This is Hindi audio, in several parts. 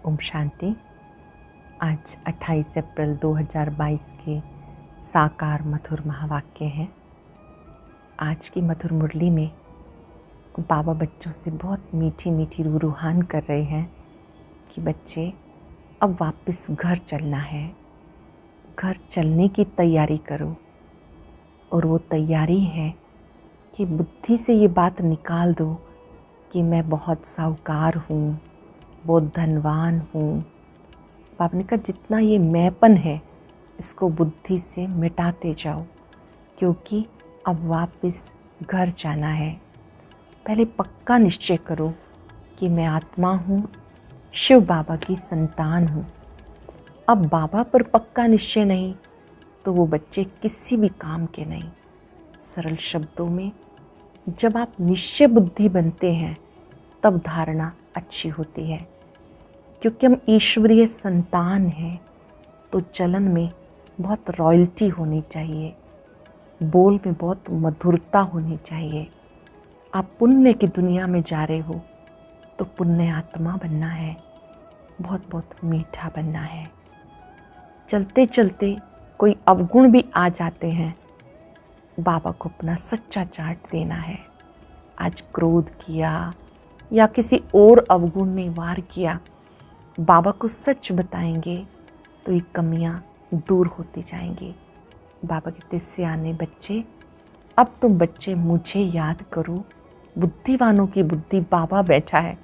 ओम शांति। आज 28 अप्रैल 2022 के साकार मधुर महावाक्य हैं। आज की मधुर मुरली में बाबा बच्चों से बहुत मीठी मीठी रूहान कर रहे हैं कि बच्चे अब वापस घर चलना है, घर चलने की तैयारी करो। और वो तैयारी है कि बुद्धि से ये बात निकाल दो कि मैं बहुत साहूकार हूँ, बहुत धनवान हूँ। बाबा ने कहा जितना ये मैंपन है इसको बुद्धि से मिटाते जाओ, क्योंकि अब वापस घर जाना है। पहले पक्का निश्चय करो कि मैं आत्मा हूँ, शिव बाबा की संतान हूँ। अब बाबा पर पक्का निश्चय नहीं तो वो बच्चे किसी भी काम के नहीं। सरल शब्दों में, जब आप निश्चय बुद्धि बनते हैं तब धारणा अच्छी होती है, क्योंकि हम ईश्वरीय संतान हैं। तो चलन में बहुत रॉयल्टी होनी चाहिए, बोल में बहुत मधुरता होनी चाहिए। आप पुण्य की दुनिया में जा रहे हो तो पुण्य आत्मा बनना है, बहुत बहुत मीठा बनना है। चलते चलते कोई अवगुण भी आ जाते हैं, बाबा को अपना सच्चा चार्ट देना है। आज क्रोध किया या किसी और अवगुण ने वार किया, बाबा को सच बताएंगे तो ये कमियां दूर होती जाएंगी। बाबा कहते सियाने बच्चे, अब तुम बच्चे मुझे याद करो। बुद्धिवानों की बुद्धि बाबा बैठा है,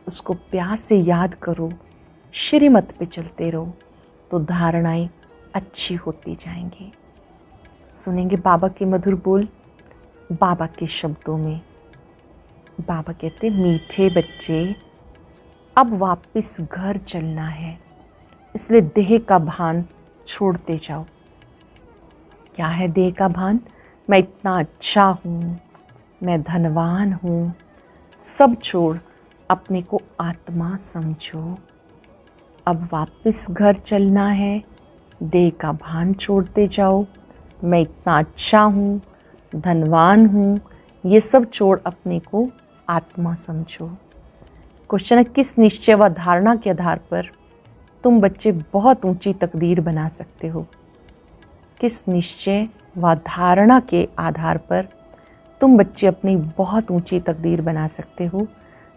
उसको प्यार से याद करो। श्रीमत पे चलते रहो तो धारणाएं अच्छी होती जाएंगी। सुनेंगे बाबा के मधुर बोल, बाबा के शब्दों में। बाबा कहते मीठे बच्चे, अब वापस घर चलना है, इसलिए देह का भान छोड़ते जाओ। क्या है देह का भान? मैं इतना अच्छा हूँ, मैं धनवान हूँ। सब छोड़ अपने को आत्मा समझो। अब वापस घर चलना है, देह का भान छोड़ते जाओ। मैं इतना अच्छा हूँ, धनवान हूँ, ये सब छोड़ अपने को आत्मा समझो। क्वेश्चन है, किस निश्चय व धारणा के आधार पर तुम बच्चे बहुत ऊंची तकदीर बना सकते हो? किस निश्चय व धारणा के आधार पर तुम बच्चे अपनी बहुत ऊंची तकदीर बना सकते हो?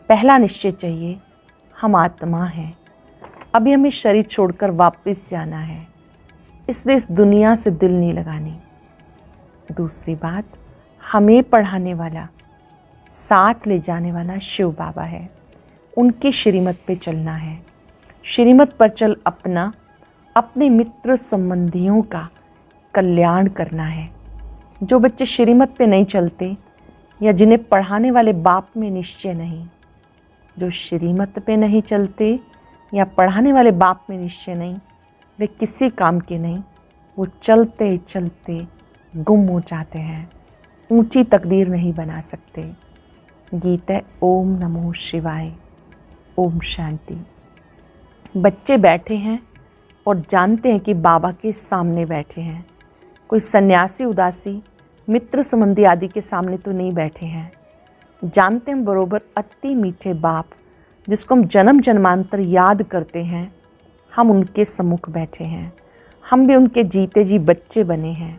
पहला निश्चय चाहिए, हम आत्मा हैं, अभी हमें शरीर छोड़कर वापस जाना है, इसलिए इस दुनिया से दिल नहीं लगानी। दूसरी बात, हमें पढ़ाने वाला, साथ ले जाने वाला शिव बाबा है, उनकी श्रीमत पे चलना है। श्रीमत पर चल अपना, अपने मित्र संबंधियों का कल्याण करना है। जो बच्चे श्रीमत पे नहीं चलते या जिन्हें पढ़ाने वाले बाप में निश्चय नहीं, जो श्रीमत पे नहीं चलते या पढ़ाने वाले बाप में निश्चय नहीं, वे किसी काम के नहीं। वो चलते चलते गुम हो जाते हैं, ऊंची तकदीर नहीं बना सकते। गीत है ओम नमो शिवाय। ओम शांति। बच्चे बैठे हैं और जानते हैं कि बाबा के सामने बैठे हैं। कोई सन्यासी उदासी मित्र संबंधी आदि के सामने तो नहीं बैठे हैं। जानते हैं बरोबर अति मीठे बाप, जिसको हम जन्म जन्मांतर याद करते हैं, हम उनके सम्मुख बैठे हैं। हम भी उनके जीते जी बच्चे बने हैं।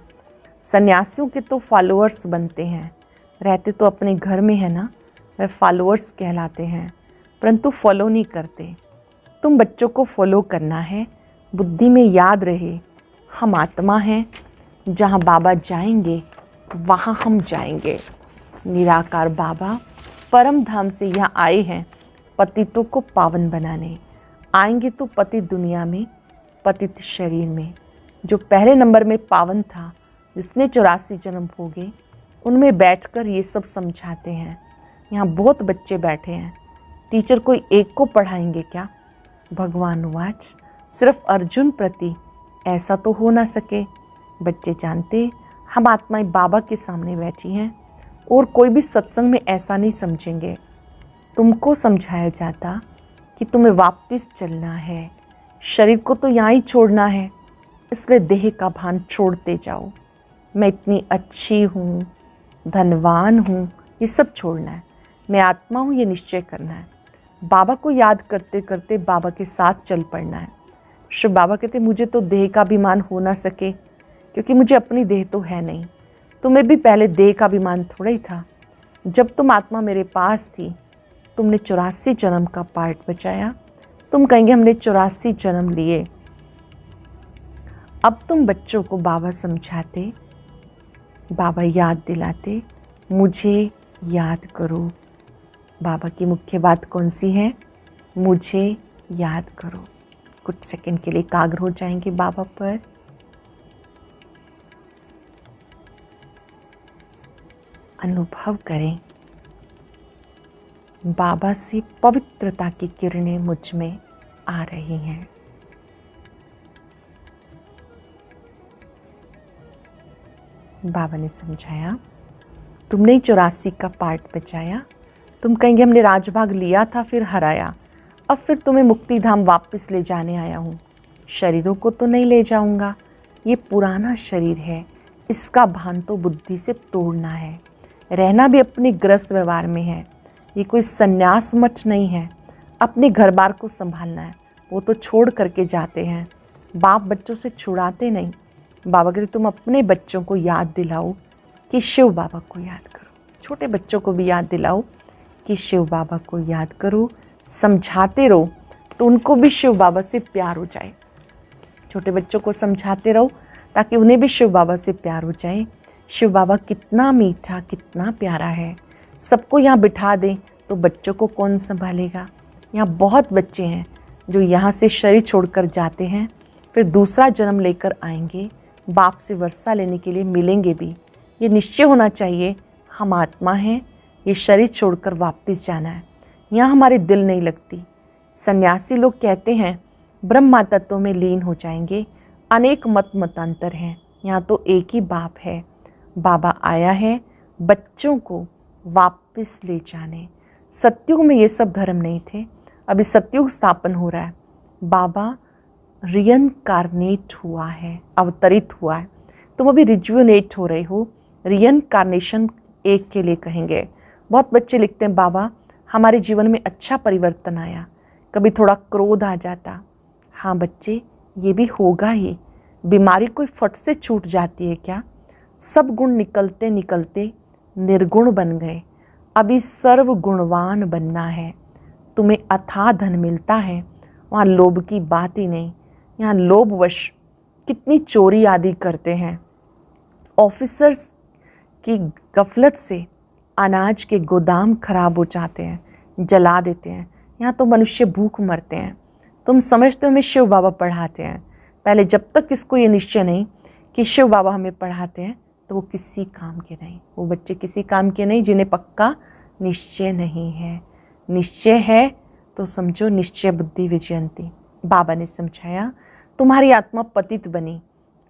सन्यासियों के तो फॉलोअर्स बनते हैं, रहते तो अपने घर में है ना, वे फॉलोअर्स कहलाते हैं, परंतु फॉलो नहीं करते। तुम बच्चों को फॉलो करना है। बुद्धि में याद रहे हम आत्मा हैं, जहाँ बाबा जाएंगे वहाँ हम जाएंगे। निराकार बाबा परम धाम से यहाँ आए हैं पतितों को पावन बनाने। आएंगे तो पतित दुनिया में, पतित शरीर में। जो पहले नंबर में पावन था, जिसने 84 जन्म हो गए, उनमें बैठकर ये सब समझाते हैं। यहाँ बहुत बच्चे बैठे हैं, टीचर कोई एक को पढ़ाएंगे क्या? भगवान वाच सिर्फ अर्जुन प्रति ऐसा तो हो ना सके। बच्चे जानते हम आत्माएं बाबा के सामने बैठी हैं और कोई भी सत्संग में ऐसा नहीं समझेंगे। तुमको समझाया जाता कि तुम्हें वापस चलना है, शरीर को तो यहाँ ही छोड़ना है, इसलिए देह का भान छोड़ते जाओ। मैं इतनी अच्छी हूँ, धनवान हूँ, ये सब छोड़ना है। मैं आत्मा हूँ, ये निश्चय करना है। बाबा को याद करते करते बाबा के साथ चल पड़ना है। शिव बाबा कहते मुझे तो देह का अभिमान हो ना सके, क्योंकि मुझे अपनी देह तो है नहीं। तुम्हें भी पहले देह का अभिमान थोड़ा ही था। जब तुम आत्मा मेरे पास थी, तुमने 84 जन्म का पार्ट बचाया। तुम कहेंगे हमने 84 जन्म लिए। अब तुम बच्चों को बाबा समझाते, बाबा याद दिलाते, मुझे याद करो। बाबा की मुख्य बात कौन सी है? मुझे याद करो। कुछ सेकंड के लिए एकाग्र हो जाएंगे बाबा पर। अनुभव करें बाबा से पवित्रता की किरणें मुझ में आ रही हैं। बाबा ने समझाया, तुमने 84 का पार्ट बचाया। तुम कहेंगे हमने राजभाग लिया था फिर हराया, अब फिर तुम्हें मुक्ति धाम वापस ले जाने आया हूँ। शरीरों को तो नहीं ले जाऊँगा, ये पुराना शरीर है, इसका भान तो बुद्धि से तोड़ना है। रहना भी अपने गृहस्थ व्यवहार में है, ये कोई संन्यास मठ नहीं है। अपने घर बार को संभालना है, वो तो छोड़ करके जाते हैं। बाप बच्चों से छुड़ाते नहीं। बाबा कहते तुम अपने बच्चों को याद दिलाओ कि शिव बाबा को याद करो। छोटे बच्चों को भी याद दिलाओ कि शिव बाबा को याद करो। समझाते रहो तो उनको भी शिव बाबा से प्यार हो जाए। छोटे बच्चों को समझाते रहो ताकि उन्हें भी शिव बाबा से प्यार हो जाए। शिव बाबा कितना मीठा, कितना प्यारा है। सबको यहाँ बिठा दें तो बच्चों को कौन संभालेगा? यहाँ बहुत बच्चे हैं जो यहाँ से शरीर छोड़कर जाते हैं, फिर दूसरा जन्म लेकर आएंगे, बाप से वर्षा लेने के लिए मिलेंगे भी। ये निश्चय होना चाहिए हम आत्मा हैं, ये शरीर छोड़कर वापस जाना है। यहाँ हमारी दिल नहीं लगती। सन्यासी लोग कहते हैं ब्रह्मा तत्व में लीन हो जाएंगे। अनेक मतांतर हैं, यहाँ तो एक ही बाप है। बाबा आया है बच्चों को वापस ले जाने। सतयुग में ये सब धर्म नहीं थे, अभी सतयुग स्थापन हो रहा है। बाबा रियनकार्नेट हुआ है, अवतरित हुआ है। तुम अभी रिजुविनेट हो रहे हो। रियनकार्नेशन एक के लिए कहेंगे। बहुत बच्चे लिखते हैं बाबा हमारे जीवन में अच्छा परिवर्तन आया, कभी थोड़ा क्रोध आ जाता। हाँ बच्चे, ये भी होगा ही। बीमारी कोई फट से छूट जाती है क्या? सब गुण निकलते निकलते निर्गुण बन गए। अभी सर्व गुणवान बनना है। तुम्हें अथाह धन मिलता है, वहाँ लोभ की बात ही नहीं। यहाँ लोभवश कितनी चोरी आदि करते हैं। ऑफिसर्स की गफलत से अनाज के गोदाम खराब हो जाते हैं, जला देते हैं। यहाँ तो मनुष्य भूख मरते हैं। तुम समझते हो हमें शिव बाबा पढ़ाते हैं। पहले जब तक इसको ये निश्चय नहीं कि शिव बाबा हमें पढ़ाते हैं तो वो किसी काम के नहीं। वो बच्चे किसी काम के नहीं जिन्हें पक्का निश्चय नहीं है। निश्चय है तो समझो निश्चय बुद्धि विजयंती। बाबा ने समझाया तुम्हारी आत्मा पतित बनी,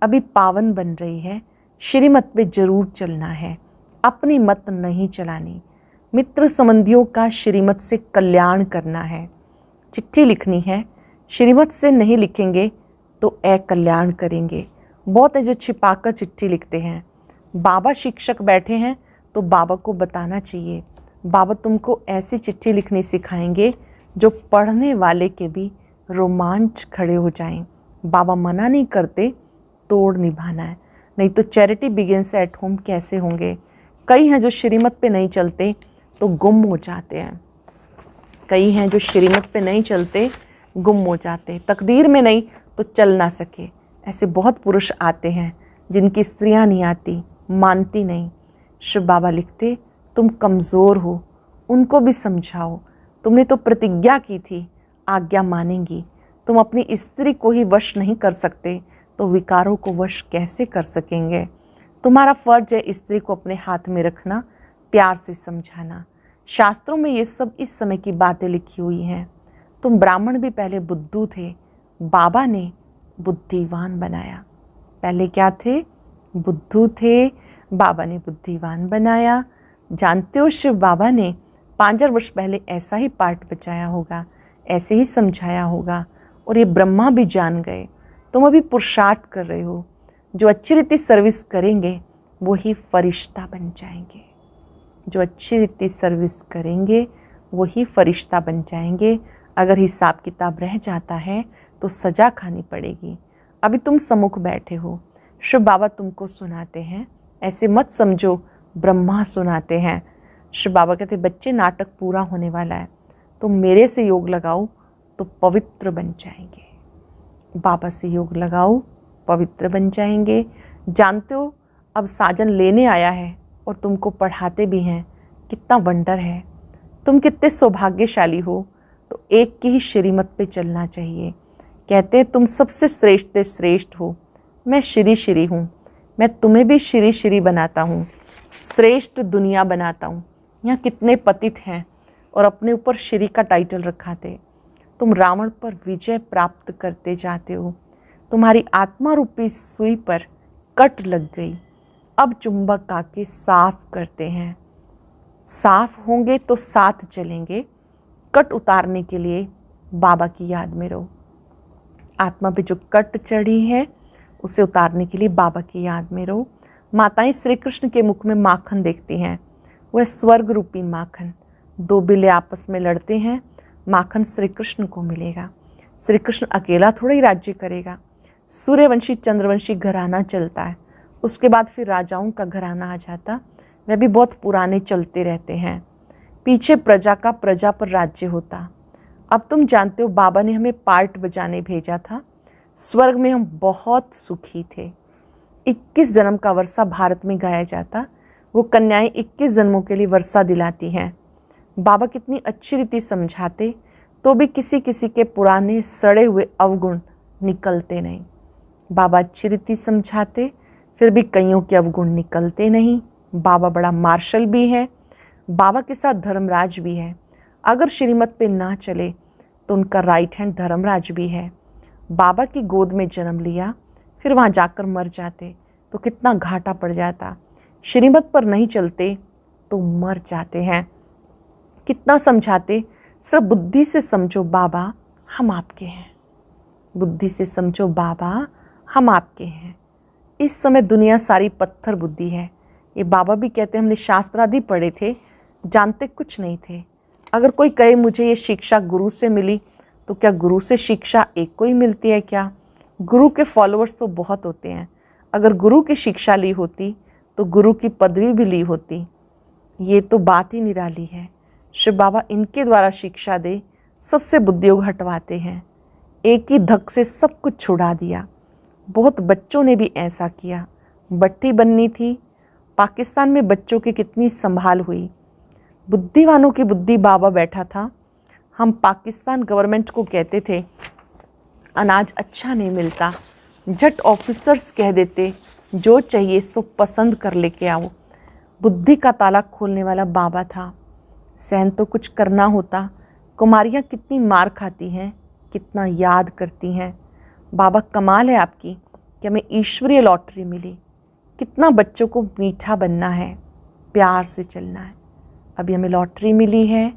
अभी पावन बन रही है। श्रीमत पे जरूर चलना है, अपनी मत नहीं चलानी। मित्र संबंधियों का श्रीमत से कल्याण करना है। चिट्ठी लिखनी है, श्रीमत से नहीं लिखेंगे तो अकल्याण करेंगे। बहुत है जो छिपाकर चिट्ठी लिखते हैं। बाबा शिक्षक बैठे हैं तो बाबा को बताना चाहिए। बाबा तुमको ऐसी चिट्ठी लिखनी सिखाएंगे जो पढ़ने वाले के भी रोमांच खड़े हो जाएं। बाबा मना नहीं करते, तोड़ निभाना है, नहीं तो चैरिटी बिगिंस एट होम कैसे होंगे। कई हैं जो श्रीमत पे नहीं चलते तो गुम हो जाते हैं। कई हैं जो श्रीमत पे नहीं चलते, गुम हो जाते। तकदीर में नहीं तो चल ना सके। ऐसे बहुत पुरुष आते हैं जिनकी स्त्रियां नहीं आती, मानती नहीं। शिव बाबा लिखते तुम कमज़ोर हो, उनको भी समझाओ। तुमने तो प्रतिज्ञा की थी, आज्ञा मानेंगी। तुम अपनी स्त्री को ही वश नहीं कर सकते तो विकारों को वश कैसे कर सकेंगे? तुम्हारा फर्ज है स्त्री को अपने हाथ में रखना, प्यार से समझाना। शास्त्रों में ये सब इस समय की बातें लिखी हुई हैं। तुम ब्राह्मण भी पहले बुद्धू थे, बाबा ने बुद्धिवान बनाया। पहले क्या थे? बुद्धू थे, बाबा ने बुद्धिवान बनाया। जानते हो शिव बाबा ने 5000 वर्ष पहले ऐसा ही पाठ बचाया होगा, ऐसे ही समझाया होगा और ये ब्रह्मा भी जान गए। तुम अभी पुरुषार्थ कर रहे हो। जो अच्छी रीति सर्विस करेंगे वो ही फरिश्ता बन जाएंगे। जो अच्छी रीति सर्विस करेंगे वही फरिश्ता बन जाएंगे। अगर हिसाब किताब रह जाता है तो सज़ा खानी पड़ेगी। अभी तुम सम्मुख बैठे हो, शिव बाबा तुमको सुनाते हैं, ऐसे मत समझो ब्रह्मा सुनाते हैं। शिव बाबा कहते बच्चे नाटक पूरा होने वाला है, तुम मेरे से योग लगाओ तो पवित्र बन जाएंगे। बाबा से योग लगाओ, पवित्र बन जाएंगे। जानते हो अब साजन लेने आया है और तुमको पढ़ाते भी हैं, कितना वंडर है। तुम कितने सौभाग्यशाली हो। तो एक की ही श्रीमत पे चलना चाहिए। कहते हैं तुम सबसे श्रेष्ठ श्रेष्ठ हो, मैं श्री श्री हूँ, मैं तुम्हें भी श्री श्री बनाता हूँ, श्रेष्ठ दुनिया बनाता हूँ। यहाँ कितने पतित हैं और अपने ऊपर श्री का टाइटल रखा थे। तुम रावण पर विजय प्राप्त करते जाते हो। तुम्हारी आत्मा रूपी सुई पर कट लग गई, अब चुंबक आके साफ करते हैं। साफ होंगे तो साथ चलेंगे। कट उतारने के लिए बाबा की याद में रहो। आत्मा पे जो कट चढ़ी है उसे उतारने के लिए बाबा की याद में रहो। माताएं श्री कृष्ण के मुख में माखन देखती हैं, वह स्वर्ग रूपी माखन। दो बिल्ले आपस में लड़ते हैं, माखन श्री कृष्ण को मिलेगा। श्री कृष्ण अकेला थोड़ा ही राज्य करेगा। सूर्यवंशी चंद्रवंशी घराना चलता है, उसके बाद फिर राजाओं का घराना आ जाता, वह भी बहुत पुराने चलते रहते हैं। पीछे प्रजा का प्रजा पर राज्य होता। अब तुम जानते हो बाबा ने हमें पार्ट बजाने भेजा था। स्वर्ग में हम बहुत सुखी थे। 21 जन्म का वर्षा भारत में गाया जाता। वो कन्याएं 21 जन्मों के लिए वर्षा दिलाती हैं। बाबा कितनी अच्छी रीति समझाते तो भी किसी किसी के पुराने सड़े हुए अवगुण निकलते नहीं। बाबा अच्छी रीति समझाते फिर भी कईयों के अवगुण निकलते नहीं। बाबा बड़ा मार्शल भी है, बाबा के साथ धर्मराज भी है। अगर श्रीमत पे ना चले तो उनका राइट हैंड धर्मराज भी है। बाबा की गोद में जन्म लिया, फिर वहाँ जाकर मर जाते तो कितना घाटा पड़ जाता। श्रीमत पर नहीं चलते तो मर जाते हैं। कितना समझाते, सिर्फ बुद्धि से समझो बाबा हम आपके हैं, बुद्धि से समझो बाबा हम आपके हैं। इस समय दुनिया सारी पत्थर बुद्धि है। ये बाबा भी कहते हैं हमने शास्त्र आदि पढ़े थे, जानते कुछ नहीं थे। अगर कोई कहे मुझे ये शिक्षा गुरु से मिली, तो क्या गुरु से शिक्षा एक को ही मिलती है क्या? गुरु के फॉलोअर्स तो बहुत होते हैं। अगर गुरु की शिक्षा ली होती तो गुरु की पदवी भी ली होती। ये तो बात ही निराली है। शिव बाबा इनके द्वारा शिक्षा दे सबसे बुद्धियोग हटवाते हैं। एक ही धक से सब कुछ छुड़ा दिया। बहुत बच्चों ने भी ऐसा किया। भट्टी बननी थी, पाकिस्तान में बच्चों की कितनी संभाल हुई। बुद्धिवानों की बुद्धि बाबा बैठा था। हम पाकिस्तान गवर्नमेंट को कहते थे अनाज अच्छा नहीं मिलता, झट ऑफिसर्स कह देते जो चाहिए सो पसंद कर लेके आओ। बुद्धि का ताला खोलने वाला बाबा था। सहन तो कुछ करना होता। कुमारियाँ कितनी मार खाती हैं, कितना याद करती हैं। बाबा कमाल है आपकी कि हमें ईश्वरीय लॉटरी मिली। कितना बच्चों को मीठा बनना है, प्यार से चलना है। अभी हमें लॉटरी मिली है,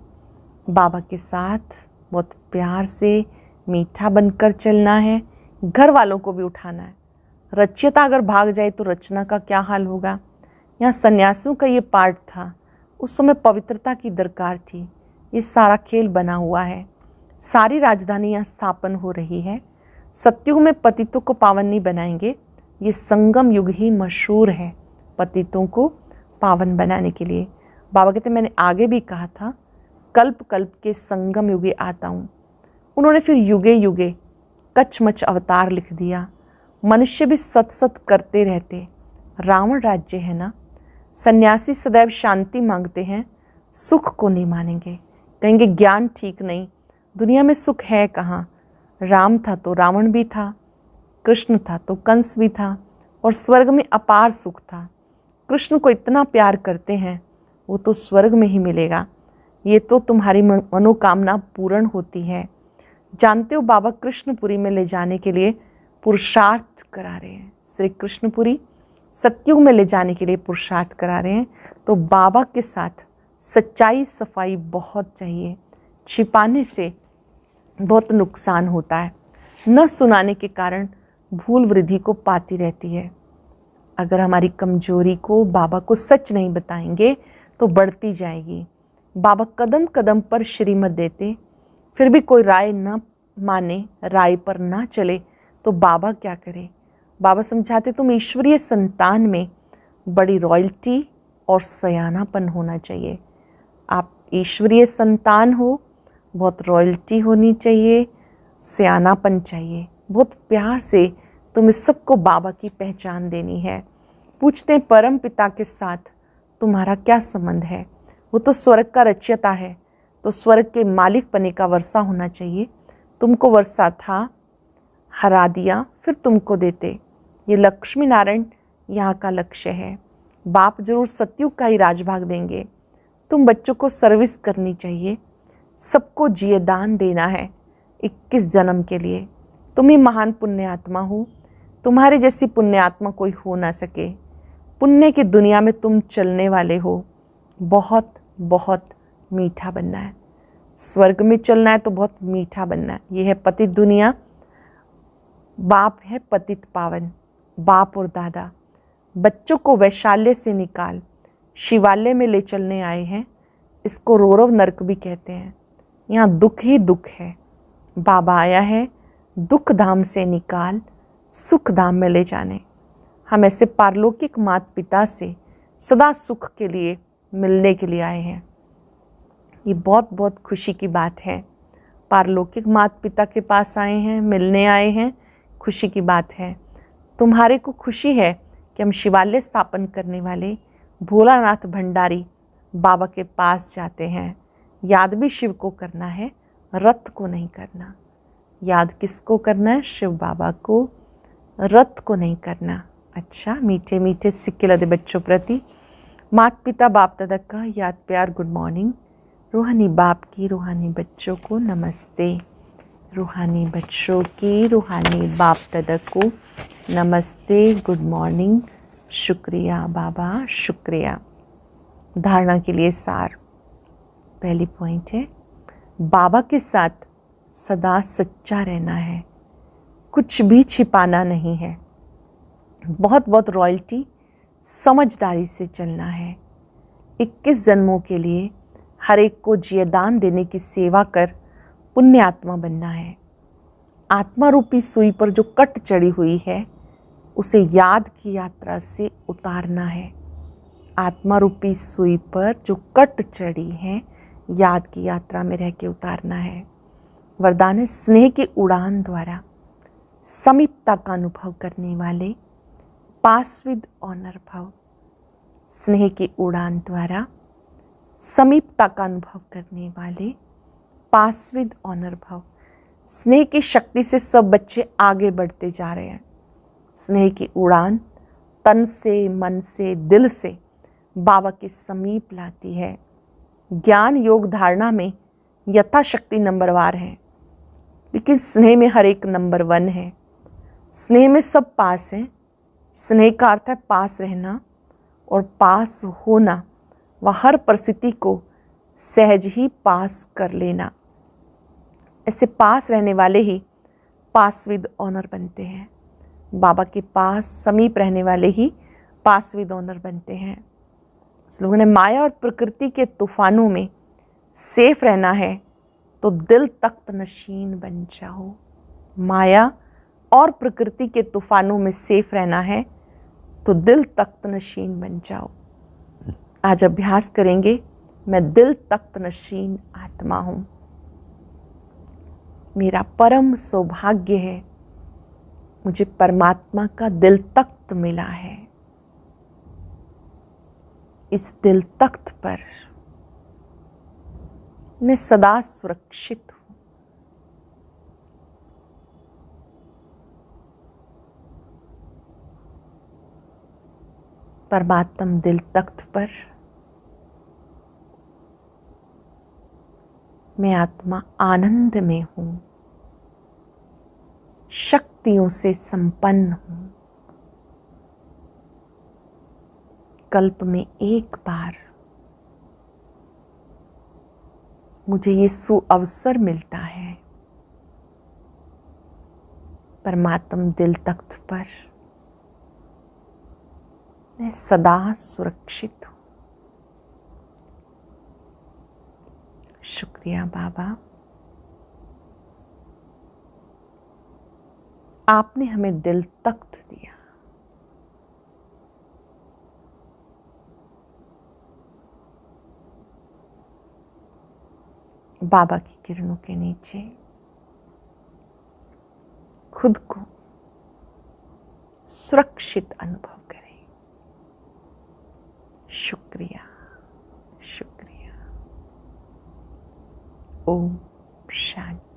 बाबा के साथ बहुत प्यार से मीठा बनकर चलना है। घर वालों को भी उठाना है। रच्यता अगर भाग जाए तो रचना का क्या हाल होगा। यहाँ सन्यासियों का ये पार्ट था। उस समय पवित्रता की दरकार थी। ये सारा खेल बना हुआ है। सारी राजधानी यहाँ स्थापन हो रही है। सत्युग में पतितों को पावन नहीं बनाएंगे। ये संगम युग ही मशहूर है पतितों को पावन बनाने के लिए। बाबा कहते मैंने आगे भी कहा था कल्प कल्प के संगम युगे आता हूँ। उन्होंने फिर युगे युगे कचमच अवतार लिख दिया। मनुष्य भी सत सत करते रहते। रावण राज्य है ना। सन्यासी सदैव शांति मांगते हैं, सुख को नहीं मानेंगे। कहेंगे ज्ञान ठीक नहीं, दुनिया में सुख है कहाँ। राम था तो रावण भी था, कृष्ण था तो कंस भी था, और स्वर्ग में अपार सुख था। कृष्ण को इतना प्यार करते हैं वो तो स्वर्ग में ही मिलेगा। ये तो तुम्हारी मनोकामना पूर्ण होती है। जानते हो बाबा कृष्णपुरी में ले जाने के लिए पुरुषार्थ करा रहे हैं। श्री कृष्णपुरी सत्युग में ले जाने के लिए पुरुषार्थ करा रहे हैं। तो बाबा के साथ सच्चाई सफाई बहुत चाहिए। छिपाने से बहुत नुकसान होता है। न सुनाने के कारण भूल वृद्धि को पाती रहती है। अगर हमारी कमजोरी को बाबा को सच नहीं बताएंगे तो बढ़ती जाएगी। बाबा कदम कदम पर श्रीमत देते, फिर भी कोई राय न माने, राय पर ना चले तो बाबा क्या करे। बाबा समझाते तुम ईश्वरीय संतान में बड़ी रॉयल्टी और सयानापन होना चाहिए। आप ईश्वरीय संतान हो, बहुत रॉयल्टी होनी चाहिए, सयानापन चाहिए, बहुत प्यार से तुम्हें सबको बाबा की पहचान देनी है। पूछते हैं परम पिता के साथ तुम्हारा क्या संबंध है। वो तो स्वर्ग का रचयिता है, तो स्वर्ग के मालिक पने का वर्षा होना चाहिए। तुमको वर्षा था, हरा दिया, फिर तुमको देते। ये लक्ष्मी नारायण यहाँ का लक्ष्य है। बाप जरूर सतयुग का ही राजभाग देंगे। तुम बच्चों को सर्विस करनी चाहिए, सबको जिये दान देना है 21 जन्म के लिए। तुम ही महान पुण्य आत्मा हो, तुम्हारे जैसी पुण्य आत्मा कोई हो ना सके। पुण्य की दुनिया में तुम चलने वाले हो। बहुत बहुत मीठा बनना है। स्वर्ग में चलना है तो बहुत मीठा बनना है। यह है पतित दुनिया। बाप है पतित पावन, बाप और दादा। बच्चों को वैशाल्य से निकाल शिवालय में ले चलने आए हैं। इसको रोरव नरक भी कहते हैं। यहाँ दुख ही दुख है। बाबा आया है दुख धाम से निकाल सुख धाम में ले जाने। हम ऐसे पारलौकिक माता पिता से सदा सुख के लिए मिलने के लिए आए हैं। ये बहुत बहुत खुशी की बात है। पारलौकिक माता पिता के पास आए हैं, मिलने आए हैं, खुशी की बात है। तुम्हारे को खुशी है कि हम शिवालय स्थापन करने वाले भोलानाथ भंडारी बाबा के पास जाते हैं। याद भी शिव को करना है, रथ को नहीं करना। याद किसको करना है? शिव बाबा को, रथ को नहीं करना। अच्छा, मीठे मीठे सिक्के लदे बच्चों प्रति माता पिता बाप दादा का याद प्यार गुड मॉर्निंग। रूहानी बाप की रूहानी बच्चों को नमस्ते। रूहानी बच्चों की रूहानी बाप दादा को नमस्ते, गुड मॉर्निंग। शुक्रिया बाबा, शुक्रिया। धारणा के लिए सार। पहली पॉइंट है बाबा के साथ सदा सच्चा रहना है, कुछ भी छिपाना नहीं है। बहुत बहुत रॉयल्टी, समझदारी से चलना है। 21 जन्मों के लिए हर एक को जियदान देने की सेवा कर पुण्य आत्मा बनना है। आत्मा रूपी सुई पर जो कट चढ़ी हुई है उसे याद की यात्रा से उतारना है। आत्मा रूपी सुई पर जो कट चढ़ी है याद की यात्रा में रह के उतारना है। वरदान है स्नेह की उड़ान द्वारा समीपता का अनुभव करने वाले पास विद ऑनर भव। स्नेह की उड़ान द्वारा समीपता का अनुभव करने वाले पास विद ऑनर भव। स्नेह की शक्ति से सब बच्चे आगे बढ़ते जा रहे हैं। स्नेह की उड़ान तन से, मन से, दिल से बाबा के समीप लाती है। ज्ञान योग धारणा में यथाशक्ति नंबरवार है, लेकिन स्नेह में हर एक नंबर 1 है। स्नेह में सब पास है। स्नेह का अर्थ है पास रहना और पास होना, व हर परिस्थिति को सहज ही पास कर लेना। ऐसे पास रहने वाले ही पास विद ऑनर बनते हैं। बाबा के पास समीप रहने वाले ही पास विद ऑनर बनते हैं। इस लोगों ने माया और प्रकृति के तूफानों में सेफ रहना है तो दिल तख्त नशीन बन जाओ। माया और प्रकृति के तूफानों में सेफ रहना है तो दिल तख्त नशीन बन जाओ। आज अभ्यास करेंगे, मैं दिल तख्त नशीन आत्मा हूँ। मेरा परम सौभाग्य है, मुझे परमात्मा का दिल तख्त मिला है। इस दिल तख्त पर मैं सदा सुरक्षित हूँ। परमात्म दिल तख्त पर मैं आत्मा आनंद में हूँ, शक्तियों से संपन्न हूँ। कल्प में एक बार मुझे ये सुअवसर मिलता है। परमात्म दिल तख्त पर मैं सदा सुरक्षित हूँ। शुक्रिया बाबा, आपने हमें दिल तख्त दिया। बाबा की किरणों के नीचे खुद को सुरक्षित अनुभव करें। शुक्रिया, शुक्रिया। ओम शांति।